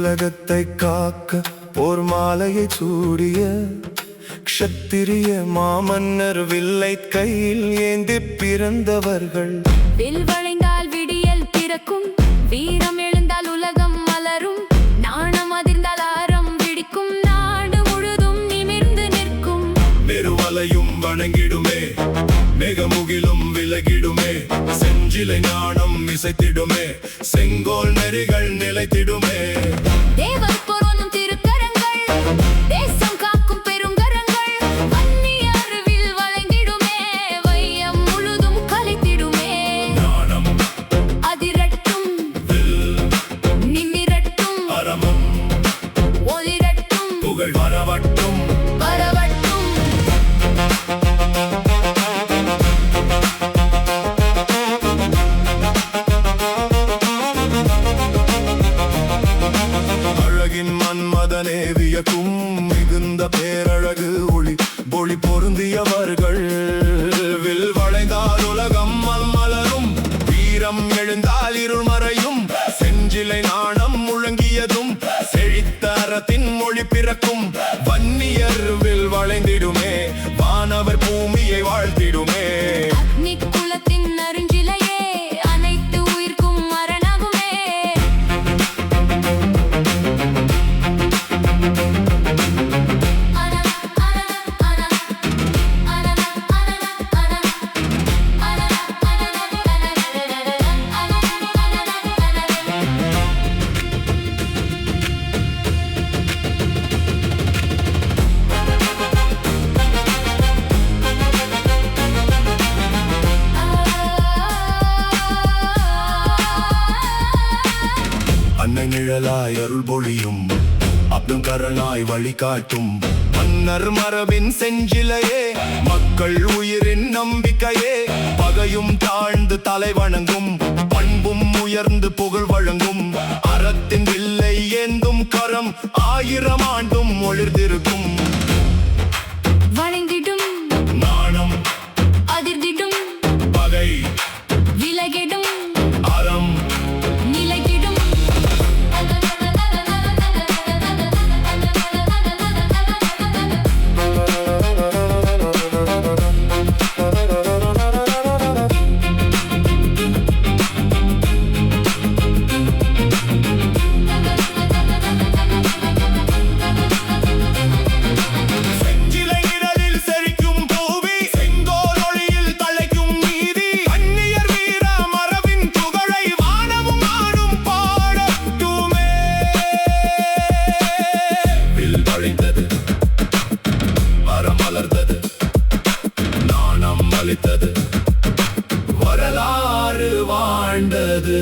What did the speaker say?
உலகத்தை காக்க போர் மாலையை சூடிய க்ஷத்திரிய மாமன்னர் வில்லை கையில் ஏந்தி பிறந்தவர்கள். வில் வளைந்தால் விடியல் பிறக்கும், வீரம் எழுந்தால் உலகம் மலரும், நாணம் அதிர்ந்தால் ஆரம் பிடிக்கும், நாடு முழுதும் நிமிர்ந்து நிற்கும். நெருவலையும் வணங்கிடுமே, மிகமுகிலும் விலகிடுமே, செஞ்சிலை நாணம் இசைத்திடுமே, செங்கோல் நெறிகள் நிலைத்திடுமே. தேவர் பொருந்தும் திருக்கரங்கள், தேசம் காக்கும் பெருங்கரங்கள், வன்னியர் வில் வளைந்திடுமே, வையம் முழுதும் கலைத்திடுமே. நாணம் அதிரட்டும், நிமிரட்டும், அறமும் ஒளிரட்டும், புகழ் வரவட்டும். வரவட்டும். அழகின் மன்மதனே வியக்கும், மிகுந்த பேரழகு ஒளி பொழி பொருந்தியவர்கள். வில் வளைந்தால் உலகம் மலரும், வீரம் எழுந்தால் இருள் மறையும், செஞ்சிலை நாணம் முழங்கியதும் செழித்தரத்தின் மொழி பிறக்கும். வன்னியர் வில் வளைந்திடுமே, வானவர் பூமியை வாழ்த்திடுமே. அக்னி குலத்தின் அருஞ்சிலையே, அனைத்து உயிர்க்கும் அரணாகுமே. அன்னை நிழலாய் அருள் பொழியும், அப்தும் கரனாய் வழிகாட்டும், மன்னர் மரபின் செஞ்சிலையே, மக்கள் உயிரின் நம்பிக்கையே. பகையும் தாழ்ந்து தலை வணங்கும், பண்பும் உயர்ந்து புகழ் வழங்கும், அறத்தின் வில்லை ஏந்தும் கரம் 1000 ஆண்டும் ஒளிர்ந்திருக்கும். வளைந்திடும், நாணம் அதிர்ந்திடும், பகை விலகிடும், அறம் நிலைத்திடும். செஞ்சிலை நிழலில் செழிக்கும் பூமி, செங்கோல் ஒளியில் தழைக்கும் நீதி, அந்நியர் வீர மரபின் புகழை வானமும் நாடும் பாடட்டுமே. வில் வளைந்தது, மரம் மலர்ந்தது, நாணம் அளித்தது, வரலாறு வாழ்ந்தது.